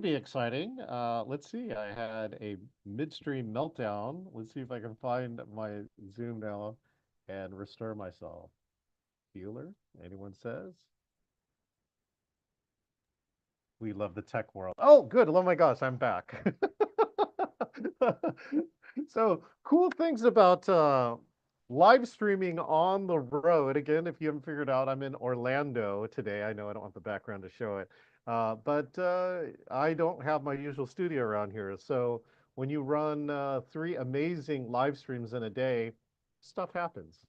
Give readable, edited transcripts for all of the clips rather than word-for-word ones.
should be exciting. Let's see. I had a midstream meltdown. Let's see if I can find my Zoom now and restore myself. Bueller, anyone says? We love the tech world. Oh, good. Oh my gosh, I'm back. So cool things about live streaming on the road. Again, if you haven't figured out, I'm in Orlando today. I know I don't have the background to show it, but I don't have my usual studio around here. So when you run three amazing live streams in a day, stuff happens.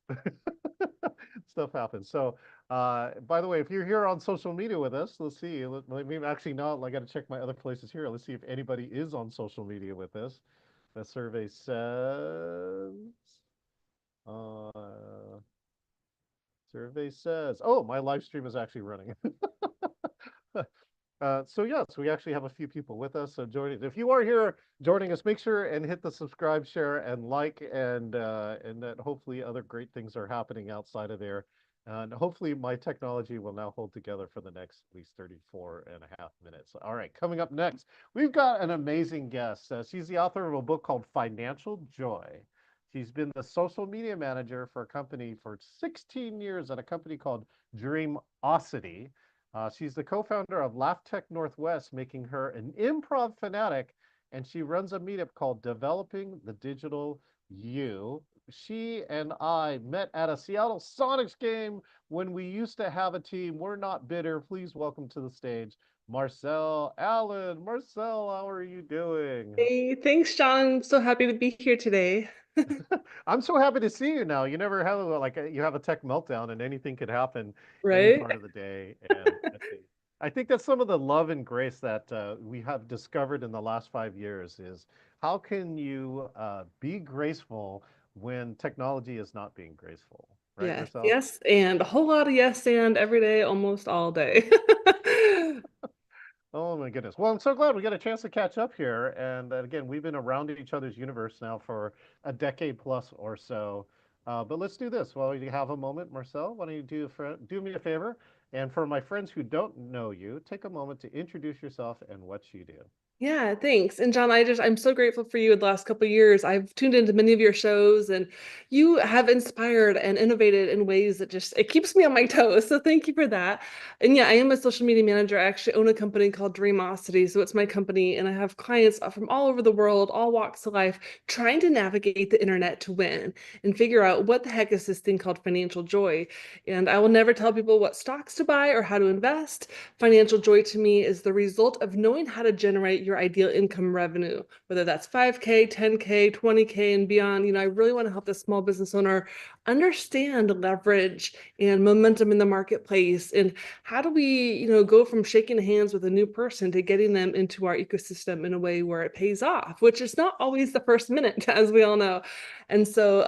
Stuff happens. So by the way, if you're here on social media with us, let's see. Let me actually not. I got to check my other places here. Let's see if anybody is on social media with us. The survey says. Uh, Survey says. Oh, my live stream is actually running. So yes, we actually have a few people with us. So joining, if you are here joining us, make sure and hit the subscribe, share, and like, and that hopefully other great things are happening outside of there. And hopefully my technology will now hold together for the next at least 34 and a half minutes. All right, coming up next, we've got an amazing guest. She's the author of a book called Financial Joy. She's been the social media manager for a company for 16 years at a company called Dreamosity. She's the co-founder of Laugh Tech Northwest, making her an improv fanatic, and she runs a meetup called Developing the Digital You. She and I met at a Seattle Sonics game when we used to have a team. We're not bitter. Please welcome to the stage, Marcelle Allen. Marcelle, how are you doing? Hey, thanks, John. I'm so happy to be here today. I'm so happy to see you now. You never have you have a tech meltdown and anything could happen any Right? part of the day. And I think that's some of the love and grace that we have discovered in the last 5 years is how can you be graceful when technology is not being graceful, right, Yes, Marcel? yes, and a whole lot of yes and every day, almost all day. Oh my goodness. Well, I'm so glad we got a chance to catch up here. And again, we've been around each other's universe now for a decade plus or so. But let's do this. While you have a moment, Marcel, why don't you do me a favor? And for my friends who don't know you, take a moment to introduce yourself and what you do. Yeah, thanks. And John, I'm so grateful for you the last couple of years. I've tuned into many of your shows and you have inspired and innovated in ways that just it keeps me on my toes. So thank you for that. And yeah, I am a social media manager. I actually own a company called Dreamosity. So it's my company and I have clients from all over the world, all walks of life, trying to navigate the internet to win and figure out what the heck is this thing called financial joy. And I will never tell people what stocks to buy or how to invest. Financial joy to me is the result of knowing how to generate your ideal income revenue, whether that's 5K, 10K, 20K, and beyond. I really want to help the small business owner understand leverage and momentum in the marketplace. And how do we, go from shaking hands with a new person to getting them into our ecosystem in a way where it pays off, which is not always the first minute, as we all know. And so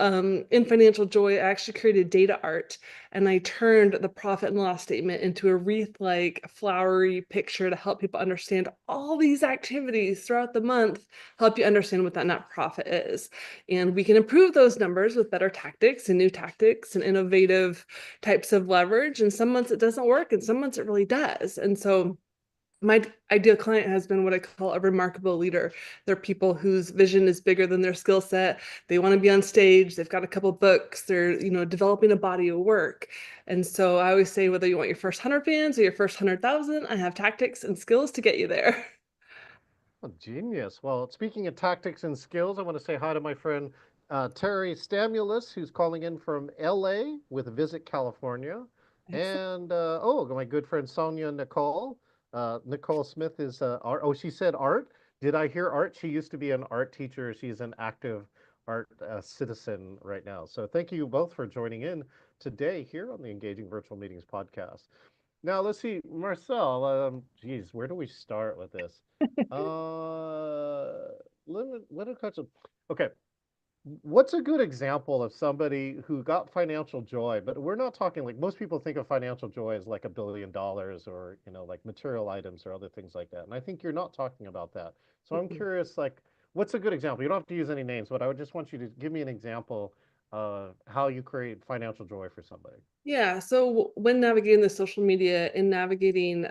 in Financial Joy, I actually created data art and I turned the profit and loss statement into a wreath-like flowery picture to help people understand all these activities throughout the month, help you understand what that net profit is. And we can improve those numbers with better tactics and new tactics and innovative types of leverage. And some months it doesn't work, and some months it really does. And so my ideal client has been what I call a remarkable leader. They're people whose vision is bigger than their skill set. They want to be on stage. They've got a couple books. They're, developing a body of work. And so I always say, whether you want your first 100 fans or your first 100,000, I have tactics and skills to get you there. Oh, genius. Well, speaking of tactics and skills, I want to say hi to my friend Terry Stamulus, who's calling in from LA with Visit California. Excellent. And my good friend Sonia Nicole. Nicole Smith is art. Oh, she said art. Did I hear art? She used to be an art teacher. She's an active art citizen right now. So thank you both for joining in today here on the Engaging Virtual Meetings podcast. Now let's see, Marcel. Geez, where do we start with this? Let it catch up. Okay, what's a good example of somebody who got financial joy? But we're not talking like most people think of financial joy as like $1 billion or like material items or other things like that. And I think you're not talking about that. So I'm curious, like, what's a good example? You don't have to use any names, but I would just want you to give me an example of how you create financial joy for somebody. Yeah, so when navigating the social media and navigating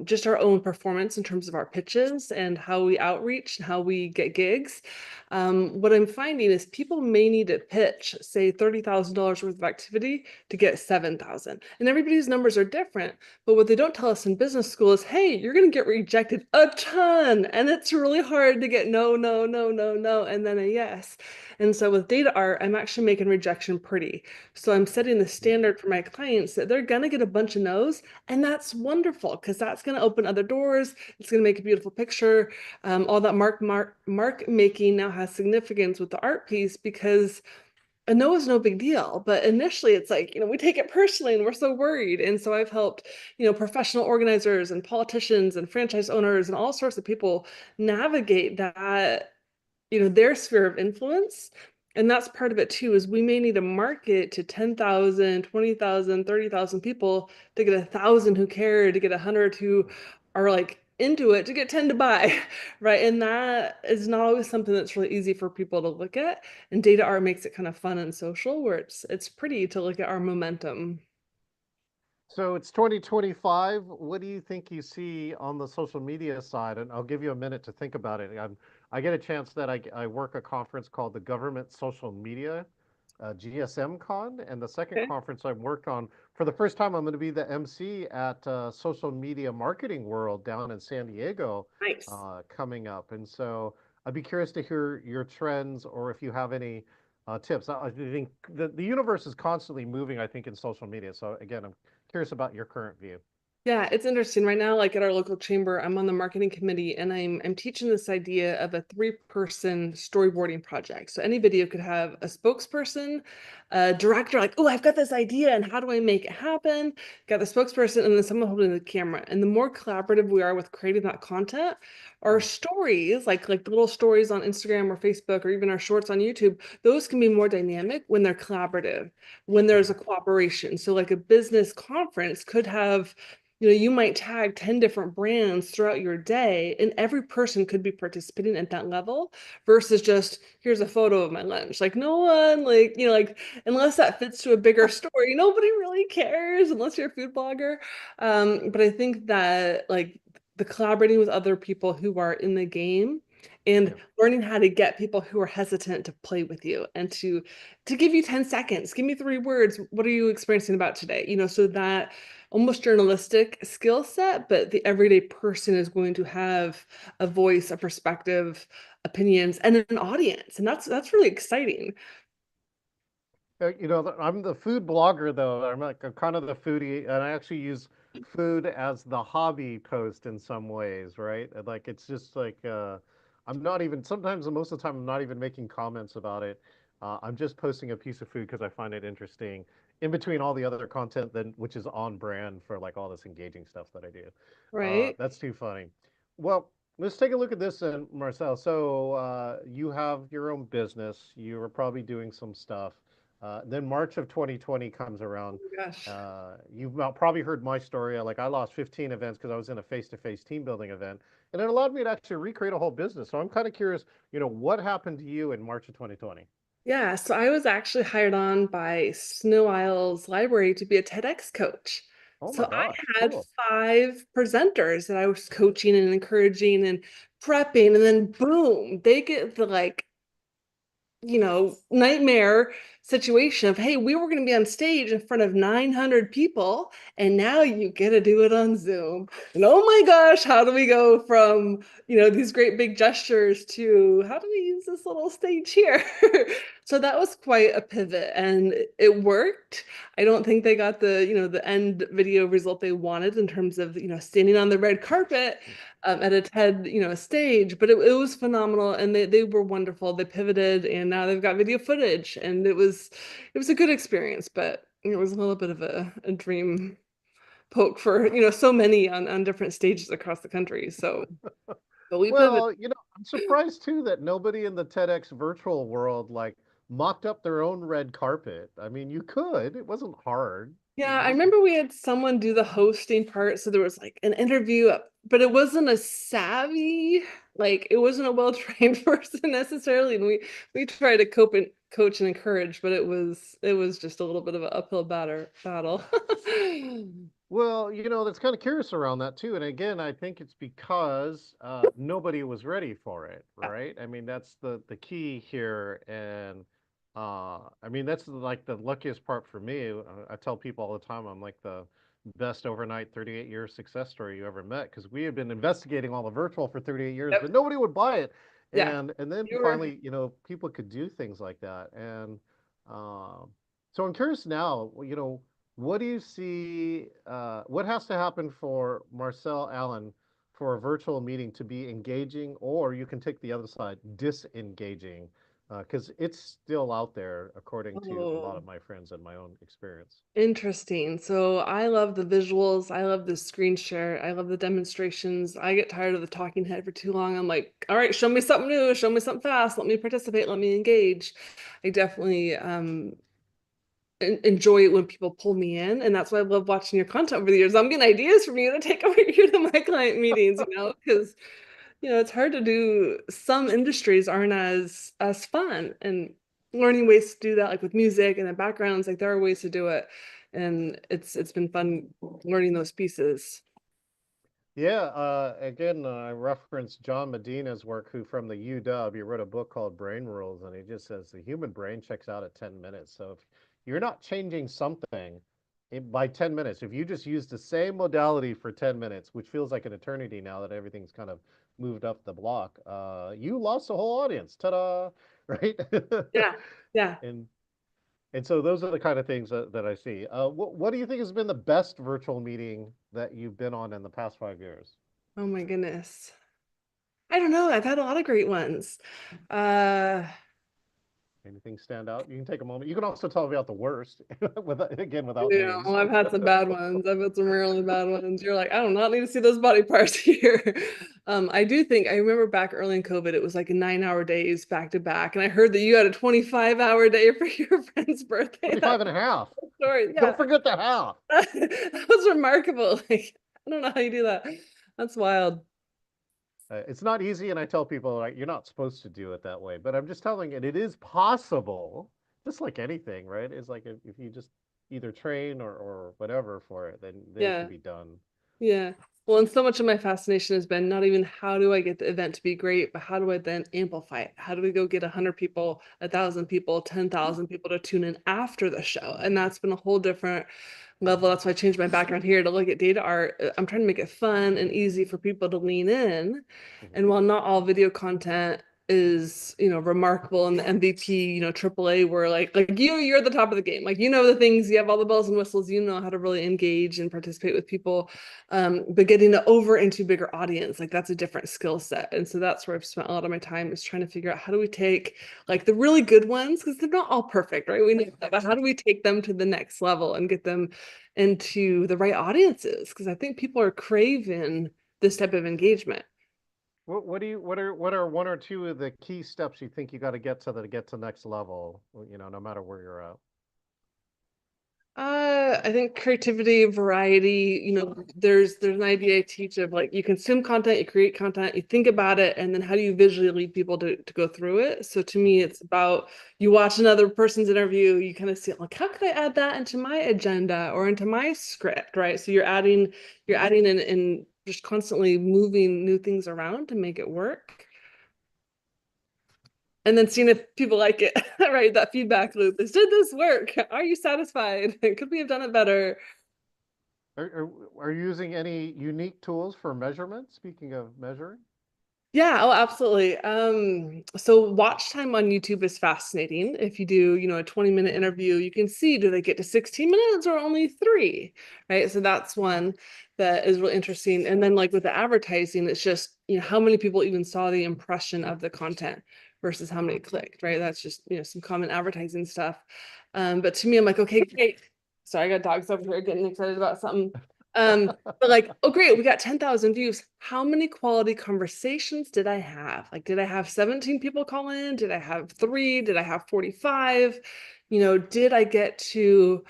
just our own performance in terms of our pitches and how we outreach and how we get gigs, what I'm finding is people may need to pitch, say, $30,000 worth of activity to get 7,000. And everybody's numbers are different. But what they don't tell us in business school is, hey, you're going to get rejected a ton. And it's really hard to get no, no, no, no, no, and then a yes. And so with data art, I'm actually making rejection pretty. So I'm setting the standard for my clients that they're going to get a bunch of no's, and that's wonderful because that's going to open other doors. It's going to make a beautiful picture. All that mark making now has significance with the art piece because a no is no big deal. But initially, it's like, we take it personally and we're so worried. And so I've helped, professional organizers and politicians and franchise owners and all sorts of people navigate that, their sphere of influence. And that's part of it too, is we may need to market to 10,000, 20,000, 30,000 people to get 1,000 who care, to get 100 who are like into it, to get 10 to buy, right? And that is not always something that's really easy for people to look at. And data art makes it kind of fun and social, where it's pretty to look at our momentum. So it's 2025. What do you think you see on the social media side? And I'll give you a minute to think about it. I get a chance that I work a conference called the Government Social Media, GSM Con. And the second Okay, conference I've worked on, for the first time, I'm going to be the MC at Social Media Marketing World down in San Diego nice. coming up. And so I'd be curious to hear your trends or if you have any tips. I think the universe is constantly moving, I think, in social media. So again, I'm curious about your current view. Yeah, it's interesting. Right now, like at our local chamber, I'm on the marketing committee and I'm teaching this idea of a three-person storyboarding project. So any video could have a spokesperson, a director, like, oh, I've got this idea and how do I make it happen? Got the spokesperson and then someone holding the camera. And the more collaborative we are with creating that content, our Mm, stories, like the little stories on Instagram or Facebook or even our shorts on YouTube, those can be more dynamic when they're collaborative, when there's mhm. a cooperation. So like a business conference could have, you might tag 10 different brands throughout your day, and every person could be participating at that level versus just here's a photo of my lunch. Like, no one, like, unless that fits to a bigger story, nobody really cares unless you're a food blogger. But I think that, like, the collaborating with other people who are in the game and Yeah. learning how to get people who are hesitant to play with you and to give you 10 seconds, give me 3 words, what are you experiencing about today, so that almost journalistic skill set, but the everyday person is going to have a voice, a perspective, opinions, and an audience. And that's really exciting. I'm the food blogger though. I'm kind of the foodie, and I actually use food as the hobby post in some ways, right? And, like it's just like I'm not even sometimes most of the time I'm not even making comments about it. I'm just posting a piece of food because I find it interesting in between all the other content then which is on brand for like all this engaging stuff that I do. Right? That's too funny. Well, let's take a look at this, and Marcel. So you have your own business. You are probably doing some stuff. Then March of 2020 comes around. Oh my gosh. You've probably heard my story. I lost 15 events because I was in a face-to-face team building event, and it allowed me to actually recreate a whole business. So I'm kind of curious, what happened to you in March of 2020? Yeah, so I was actually hired on by Snow Isles Library to be a TEDx coach. Oh So my I gosh, had cool. 5 presenters that I was coaching and encouraging and prepping, and then boom, they get the like nightmare situation of, hey, we were going to be on stage in front of 900 people, and now you get to do it on Zoom. And oh my gosh, how do we go from, these great big gestures to how do we use this little stage here? So that was quite a pivot and it worked. I don't think they got the end video result they wanted in terms of, standing on the red carpet at a TED, stage, but it was phenomenal and they were wonderful. They pivoted and now they've got video footage and it was a good experience, but it was a little bit of a dream poke for, so many on different stages across the country. So, but we pivoted. Well, I'm surprised too that nobody in the TEDx virtual world like mocked up their own red carpet. I mean, you could. It wasn't hard. Yeah, I remember we had someone do the hosting part, so there was like an interview, but it wasn't a savvy, like it wasn't a well-trained person necessarily, and we tried to cope coach and encourage, but it was just a little bit of an uphill battle. Well, that's kind of curious around that too. And again, I think it's because nobody was ready for it, Yeah. right? I mean, that's the key here. And I mean, that's like the luckiest part for me. I tell people all the time, I'm like the best overnight 38-year success story you ever met because we had been investigating all the virtual for 38 years, Yep. but nobody would buy it. Yeah. And then You were finally, people could do things like that. And um, so I'm curious now, what do you see? What has to happen for Marcelle Allen for a virtual meeting to be engaging, or you can take the other side, disengaging, because it's still out there, according to a lot Oh, of my friends and my own experience. interesting. So I love the visuals. I love the screen share. I love the demonstrations. I get tired of the talking head for too long. I'm like, all right, show me something new, show me something fast. Let me participate. Let me engage. I definitely enjoy it when people pull me in, and that's why I love watching your content over the years. I'm getting ideas from you to take over here to my client meetings, because it's hard to do. Some industries aren't as fun, and learning ways to do that, like with music and the backgrounds, like there are ways to do it, and it's been fun learning those pieces. Yeah, again, I referenced John Medina's work, who from the UW, he wrote a book called Brain Rules, and he just says the human brain checks out at 10 minutes. So if you're not changing something by 10 minutes, if you just use the same modality for 10 minutes, which feels like an eternity now that everything's kind of moved up the block, you lost the whole audience. Ta-da, right? Yeah, yeah. And and so those are the kind of things that I see. What do you think has been the best virtual meeting that you've been on in the past 5 years? Oh my goodness. I don't know. I've had a lot of great ones. Uh, Anything stand out? You can take a moment. You can also tell me about the worst, without Yeah, names. well, I've had some bad ones. I've had some really bad ones. You're like, I do not need to see those body parts here. I do think I remember back early in COVID, it was like 9-hour days back to back. And I heard that you had a 25-hour day for your friend's birthday. That 25 and a half. story. Yeah. Don't forget the half. That was remarkable. Like, I don't know how you do that. That's wild. It's not easy, and I tell people, like, you're not supposed to do it that way. But I'm just telling it is possible, just like anything, right? It's like if you just either train or whatever for it, then it can Yeah. be done. Yeah. Well, and so much of my fascination has been not even how do I get the event to be great, but how do I then amplify it? How do we go get 100 people, 1,000 people, 10,000 people to tune in after the show? And that's been a whole different level. That's why I changed my background here to look at data art. I'm trying to make it fun and easy for people to lean in. Mhm. And while not all video content is, remarkable and the MVP, AAA, where like you're at the top of the game. Like, the things, you have all the bells and whistles, how to really engage and participate with people. But getting it over into bigger audience, like that's a different skill set. And so that's where I've spent a lot of my time, is trying to figure out how do we take like the really good ones, because they're not all perfect, right? We know that, but how do we take them to the next level and get them into the right audiences? Because I think people are craving this type of engagement. What are one or two of the key steps you think you got to get to get to next level, no matter where you're at? I think creativity, variety, there's an idea I teach of like you consume content, you create content, you think about it, and then how do you visually lead people to go through it? So to me, Mhm. it's about you watch another person's interview, you kind of see like, how could I add that into my agenda or into my script, right? So you're adding and just constantly moving new things around to make it work. And then seeing if people like it, right? That feedback loop is, did this work? Are you satisfied? Could we have done it better? Are you using any unique tools for measurement? Speaking of measuring. Yeah, oh, absolutely. So watch time on YouTube is fascinating. If you do, a 20-minute interview, you can see, do they get to 16 minutes or only 3? Right. So that's one that is really interesting. And then like with the advertising, it's just, how many people even saw the impression of the content versus how many clicked, right? That's just, some common advertising stuff. But to me, I'm like, okay, great. Sorry, I got dogs over here getting excited about something. But like, oh great, we got 10,000 views. How many quality conversations did I have? Like, did I have 17 people call in? Did I have 3? Did I have 45? Did I get to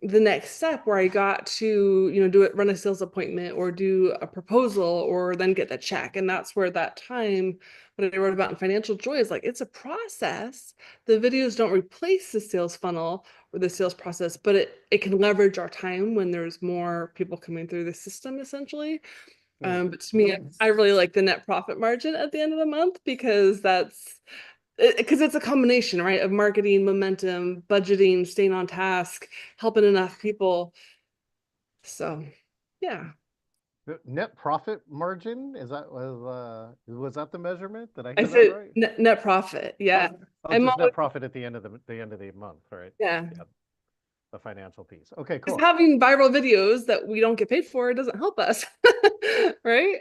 the next step where I got to, do it, run a sales appointment or do a proposal or then get the check. And that's where that time, what I wrote about in Financial Joy, is like, it's a process. The videos don't replace the sales funnel or the sales process, but it can leverage our time when there's more people coming through the system, essentially. Hmm. But to me, I really like the net profit margin at the end of the month because it's a combination, right, of marketing, momentum, budgeting, staying on task, helping enough people. So, yeah. The net profit margin, was that the measurement? Did I I hear that said right? net profit. Yeah. Oh, I'm just always, net profit at the end of the month, right? yeah. Yeah, the financial piece. Okay, Because cool. having viral videos that we don't get paid for doesn't help us, right?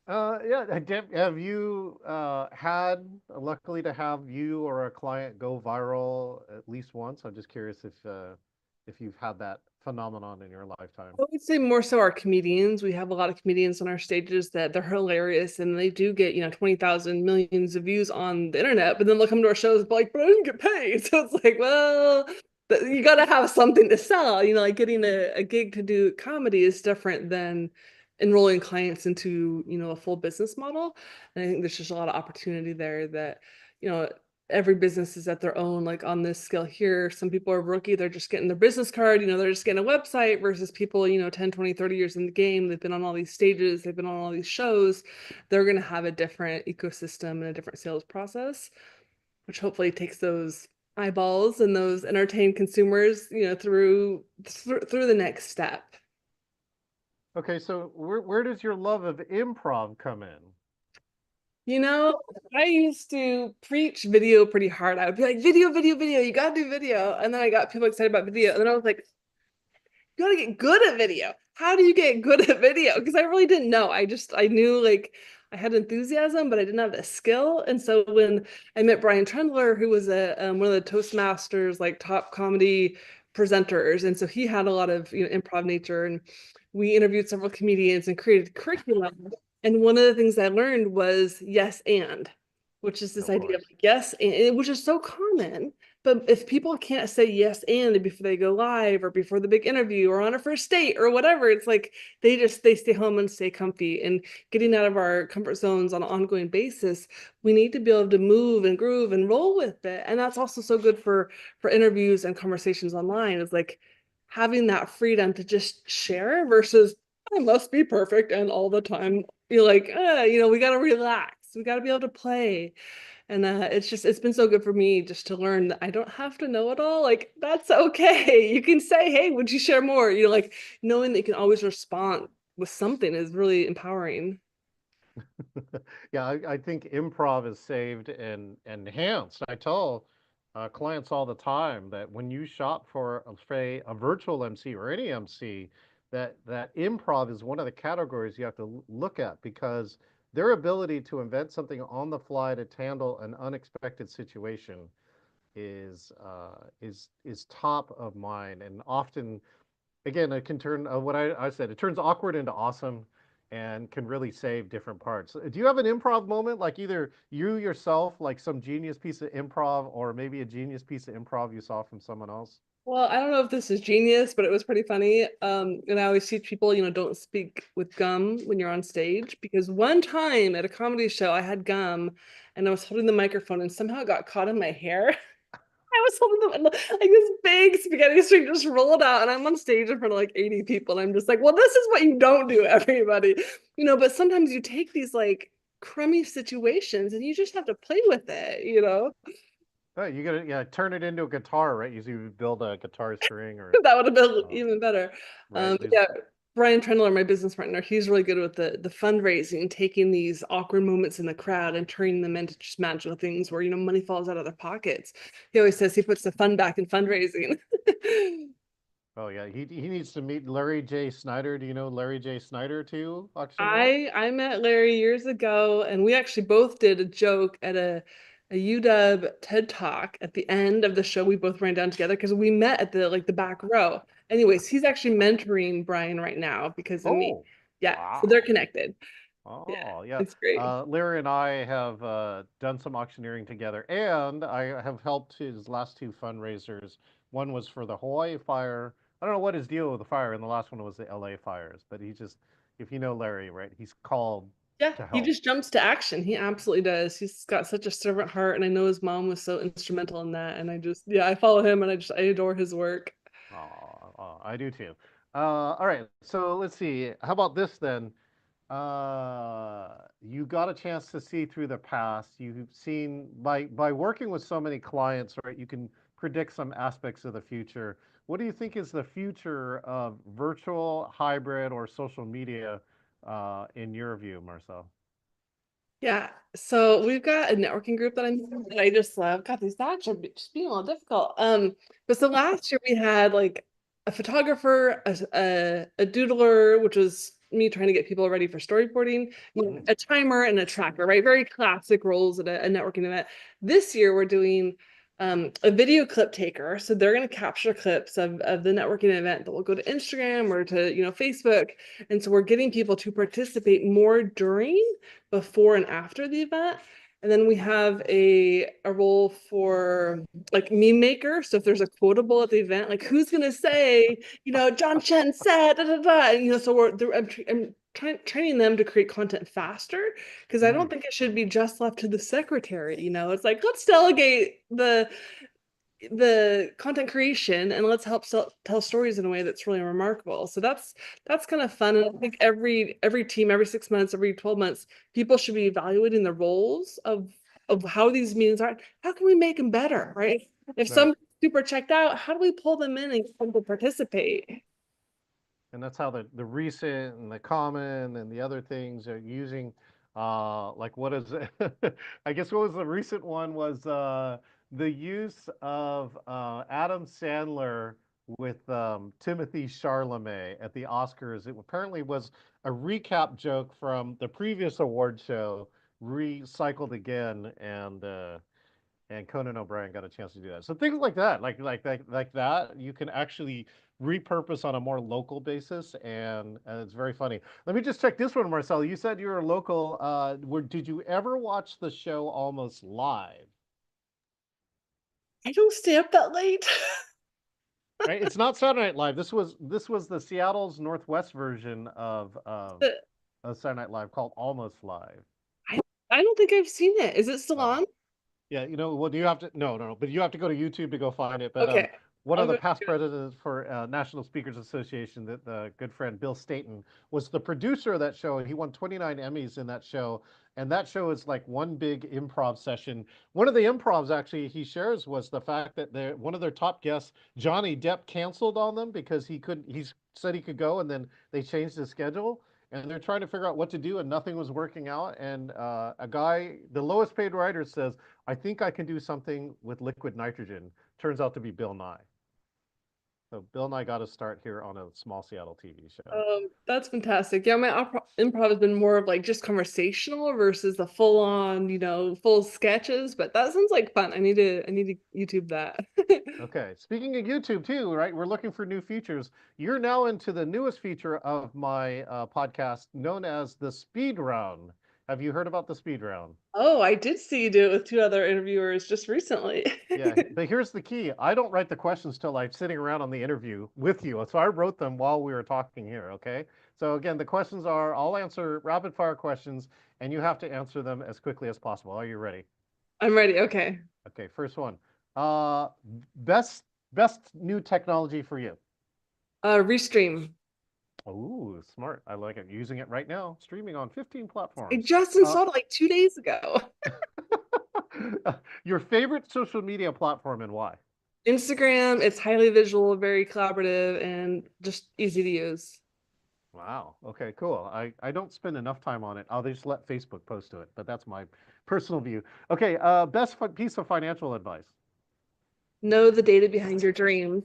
Yeah, have you had luckily to have you or a client go viral at least once? I'm just curious if you've had that phenomenon in your lifetime. I would say more so our comedians. We have a lot of comedians on our stages that they're hilarious and they do get, 20,000 millions of views on the internet, but then they'll come to our shows and be like, but I didn't get paid. So it's like, well, you got to have something to sell. Like getting a gig to do comedy is different than enrolling clients into, a full business model. And I think there's just a lot of opportunity there that, you know, every business is at their own, like on this scale here. Some people are rookie, they're just getting their business card, they're just getting a website versus people, 10, 20, 30 years in the game. They've been on all these stages, they've been on all these shows. They're going to have a different ecosystem and a different sales process, which hopefully takes those eyeballs and those entertained consumers, through the next step. Okay, so where does your love of improv come in? You know, I used to preach video pretty hard. I would be like, video, video, video, you gotta do video. And then I got people excited about video. And then I was like, you gotta get good at video. How do you get good at video? Because I really didn't know. I knew like I had enthusiasm, but I didn't have the skill. And so when I met Brian Trendler, who was one of the Toastmasters, like top comedy presenters, and so he had a lot of improv nature, and we interviewed several comedians and created curriculum. And one of the things I learned was yes and, which is this Of idea of course. like, yes and, which is so common. But if people can't say yes and before they go live or before the big interview or on a first date or whatever, it's like they stay home and stay comfy. And getting out of our comfort zones on an ongoing basis, we need to be able to move and groove and roll with it. And that's also so good for interviews and conversations online. Is like having that freedom to just share versus I must be perfect and all the time. You're like, we got to relax. We got to be able to play. And it's been so good for me just to learn that I don't have to know it all. Like, that's okay. You can say, hey, would you share more? Like knowing that you can always respond with something is really empowering. Yeah, I think improv is saved and enhanced. I tell clients all the time that when you shop for, say, a virtual MC or any MC, that improv is one of the categories you have to look at because their ability to invent something on the fly to handle an unexpected situation is top of mind and often again, it can turn what I said. It turns awkward into awesome, and can really save different parts. Do you have an improv moment, like either you yourself, like some genius piece of improv, or maybe a genius piece of improv you saw from someone else? Well, I don't know if this is genius, but it was pretty funny. And I always teach people, don't speak with gum when you're on stage because one time at a comedy show, I had gum and I was holding the microphone and somehow it got caught in my hair. I was holding them like this big spaghetti string just rolled out, and I'm on stage in front of like 80 people. And I'm just like, well, this is what you don't do, everybody. But sometimes you take these like crummy situations and you just have to play with it. Oh, you gotta yeah, turn it into a guitar, right? You build a guitar string or That would have been uh, even better. right. There's Yeah, Brian Trendler, my business partner, he's really good with the fundraising, taking these awkward moments in the crowd and turning them into just magical things where money falls out of their pockets. He always says he puts the fun back in fundraising. oh yeah, he needs to meet Larry J. Snyder. Do you know Larry J. Snyder too, actually? I met Larry years ago, and we actually both did a joke at a UW TED Talk at the end of the show. We both ran down together because we met at the back row. Anyways, he's actually mentoring Brian right now because of me. Oh, Yeah, so they're wow. connected. Yeah, Oh, yeah. it's great. Larry and I have done some auctioneering together, and I have helped his last two fundraisers. One was for the Hawaii fire. I don't know what his deal with the fire, and the last one was the LA fires. But he just, if you know Larry, right, he's called Yeah, to he help. just jumps to action. He absolutely does. He's got such a servant heart, and I know his mom was so instrumental in that. And I just, yeah, I follow him, and I adore his work. Oh, I do too. All right, so let's see. How about this then? You got a chance to see through the past. You've seen by working with so many clients, right? You can predict some aspects of the future. What do you think is the future of virtual, hybrid, or social media, in your view, Marcel? Yeah, so we've got a networking group that I'm in that I just love. God, these stats are just being a little difficult. But so last year we had like a photographer, a doodler, which was me trying to get people ready for storyboarding, Mm. a timer and a tracker, right? Very classic roles at a networking event. This year we're doing a video clip taker. So they're going to capture clips of the networking event that will go to Instagram or to, Facebook. And so we're getting people to participate more during, before, and after the event. And then we have a role for like meme maker. So if there's a quotable at the event, like who's gonna say, John Chen said, da da da, and so I'm training them to create content faster because I don't Mm. think it should be just left to the secretary. It's like let's delegate the content creation and let's help tell stories in a way that's really remarkable. So that's kind of fun. And I think every team, every 6 months, every 12 months, people should be evaluating the roles of how these meetings are. How can we make them better, right? If Right. somebody's super checked out, how do we pull them in and get them to participate? And that's how the recent and the common and the other things are using, like what is it? I guess what was the recent one was the use of Adam Sandler with Timothy Charlemagne at the Oscars. It apparently was a recap joke from the previous award show recycled again, and Conan O'Brien got a chance to do that. So things like that, like that, you can actually repurpose on a more local basis, and it's very funny. Let me just check this one, Marcel. You said you were local. Did you ever watch the show Almost Live? I don't stay up that late. Right, it's not Saturday Night Live. This was the Seattle's Northwest version of Saturday Night Live called Almost Live. I, I don't think I've seen it. Is it still Oh. on? Yeah, well, do you have to? No, no, no. But you have to go to YouTube to go find it. But Okay. one I'll of the go. past presidents for National Speakers Association, that the good friend Bill Staten was the producer of that show, and he won 29 Emmys in that show. And that show is like one big improv session. One of the improvs actually he shares was the fact that one of their top guests, Johnny Depp, canceled on them because he couldn't. He said he could go, and then they changed his schedule. And they're trying to figure out what to do, and nothing was working out. And a guy, the lowest paid writer, says, I think I can do something with liquid nitrogen. Turns out to be Bill Nye. So Bill Nye got to start here on a small Seattle TV show. That's fantastic. Yeah, my improv has been more of like just conversational versus the full on, full sketches, but that sounds like fun. I need to YouTube that. Okay, speaking of YouTube too, right? We're looking for new features. You're now into the newest feature of my podcast, known as the Speed Round. Have you heard about the Speed Round? Oh, I did see you do it with two other interviewers just recently. Yeah, but here's the key. I don't write the questions till I'm sitting around on the interview with you. So I wrote them while we were talking here, okay? So again, the questions are, I'll answer rapid fire questions and you have to answer them as quickly as possible. Are you ready? I'm ready. Okay. Okay, first one. Uh best new technology for you. Restream. Oh, smart. I like it. Using it right now, streaming on 15 I platforms. just Uh installed it like 2 days ago. your favorite social media platform and why? Instagram, it's highly visual, very collaborative, and just easy to use. Wow. Okay, cool. I don't spend enough time on it. I'll just let Facebook post to it, but that's my personal view. Okay, best piece of financial advice. Know the data behind your dreams.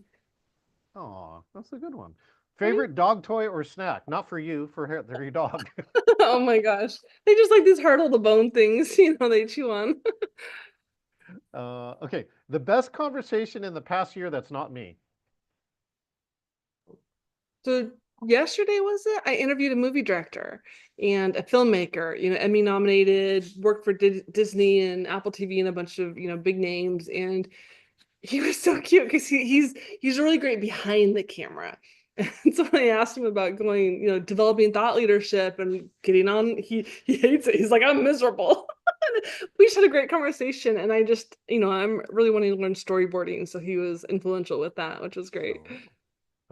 Oh, that's a good one. Right? Favorite dog toy or snack? Not for you, for your dog. Oh my gosh. They just like these hard little bone things, they chew on. Okay, the best conversation in the past year that's not me. So yesterday was it? I interviewed a movie director and a filmmaker, Emmy nominated, worked for Disney and Apple TV and a bunch of, big names. And he was so cute because he's really great behind the camera. And so when I asked him about going, developing thought leadership and getting on, he hates it. He's like, I'm miserable. We just had a great conversation, and I just, I'm really wanting to learn storyboarding. So he was influential with that, which was great.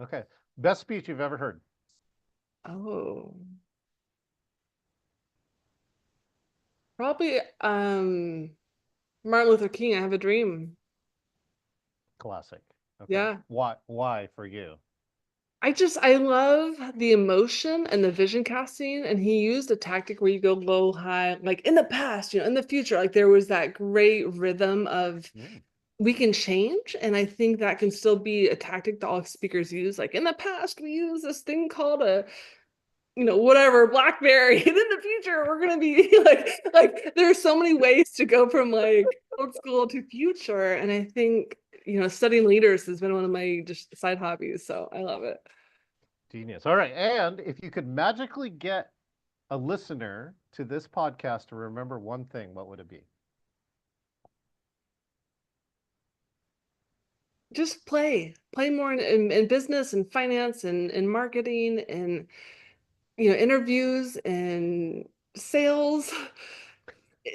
Oh, okay. Best speech you've ever heard. Oh, probably Martin Luther King, I Have a Dream. Classic. Okay. Yeah. Why for you? I love the emotion and the vision casting. And he used a tactic where you go low, high, like in the past, in the future, like there was that great rhythm of Mm. we can change. And I think that can still be a tactic that all speakers use. Like in the past, we use this thing called a, whatever, BlackBerry. And in the future, we're gonna be like there's so many ways to go from like old school to future. And I think, studying leaders has been one of my just side hobbies. So I love it. Genius. All right. And if you could magically get a listener to this podcast to remember one thing, what would it be? Just play more in business and finance and marketing and interviews and sales.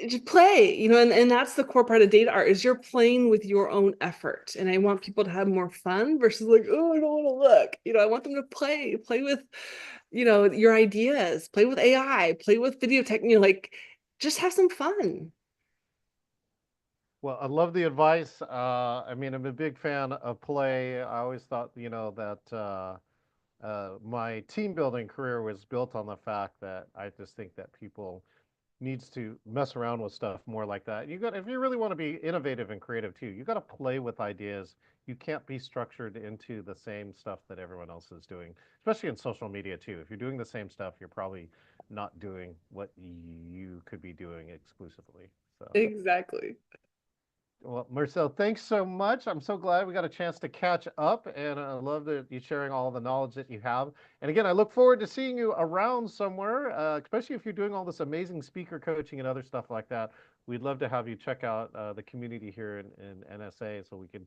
Just play, and that's the core part of data art is you're playing with your own effort. And I want people to have more fun versus like, oh, I don't want to look. I want them to play with, your ideas, play with AI, play with video tech, like just have some fun. Well, I love the advice. I mean, I'm a big fan of play. I always thought, that my team building career was built on the fact that I just think that people needs to mess around with stuff more like that. You got if you really want to be innovative and creative too, you got to play with ideas. You can't be structured into the same stuff that everyone else is doing, especially in social media too. If you're doing the same stuff, you're probably not doing what you could be doing exclusively. So Exactly. well, Marcel, thanks so much. I'm so glad we got a chance to catch up, and I love that you sharing all the knowledge that you have. And again, I look forward to seeing you around somewhere, especially if you're doing all this amazing speaker coaching and other stuff like that. We'd love to have you check out the community here in NSA, so we can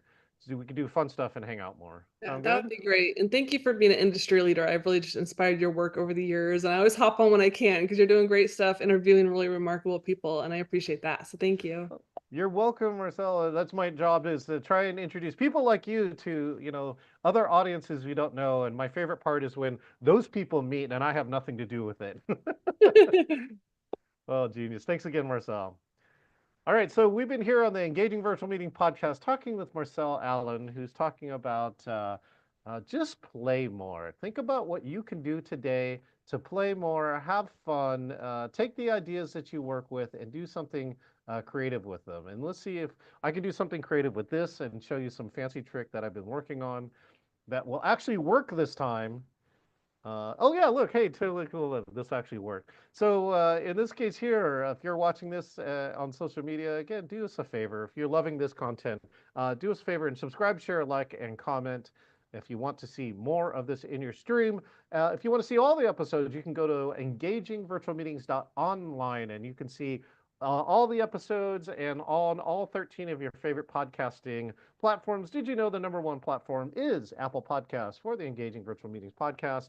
do fun stuff and hang out more. Yeah, Sound that good? would be great. And thank you for being an industry leader. I've really just inspired your work over the years. And I always hop on when I can because you're doing great stuff, interviewing really remarkable people. And I appreciate that. So thank you. You're welcome, Marcella. That's my job is to try and introduce people like you to, other audiences we don't know. And my favorite part is when those people meet and I have nothing to do with it. Well, genius. Thanks again, Marcel. All right, so we've been here on the Engaging Virtual Meeting podcast talking with Marcelle Allen, who's talking about just play more. Think about what you can do today to play more, have fun, take the ideas that you work with and do something creative with them. And let's see if I can do something creative with this and show you some fancy trick that I've been working on that will actually work this time. Oh yeah, look, hey, totally cool. This actually worked. So in this case here, if you're watching this on social media, again, do us a favor. If you're loving this content, do us a favor and subscribe, share, like, and comment. If you want to see more of this in your stream, if you want to see all the episodes, you can go to engagingvirtualmeetings.online and you can see all the episodes and on all 13 of your favorite podcasting platforms. Did you know the number one platform is Apple Podcasts for the Engaging Virtual Meetings podcast?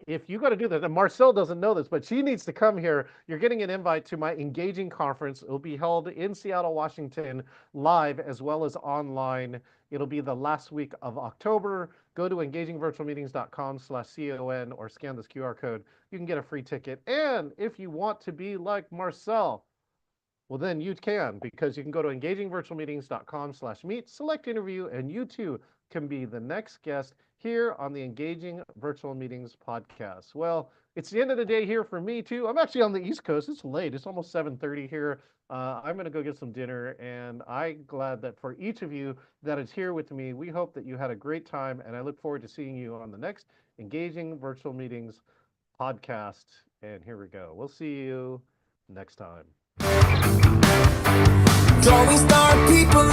If you got to do that, and Marcelle doesn't know this, but she needs to come here. You're getting an invite to my Engaging conference. It will be held in Seattle, Washington, live as well as online. It'll be the last week of October. Go to engagingvirtualmeetings.com/CON or scan this QR code. You can get a free ticket. And if you want to be like Marcelle, well, then you can, because you can go to engagingvirtualmeetings.com/meet, select interview, and you too can be the next guest here on the Engaging Virtual Meetings podcast. Well, it's the end of the day here for me too. I'm actually on the East Coast. It's late. It's almost 7:30 here. I'm going to go get some dinner, and I'm glad that for each of you that is here with me, we hope that you had a great time, and I look forward to seeing you on the next Engaging Virtual Meetings podcast. And here we go. We'll see you next time. Drawing star people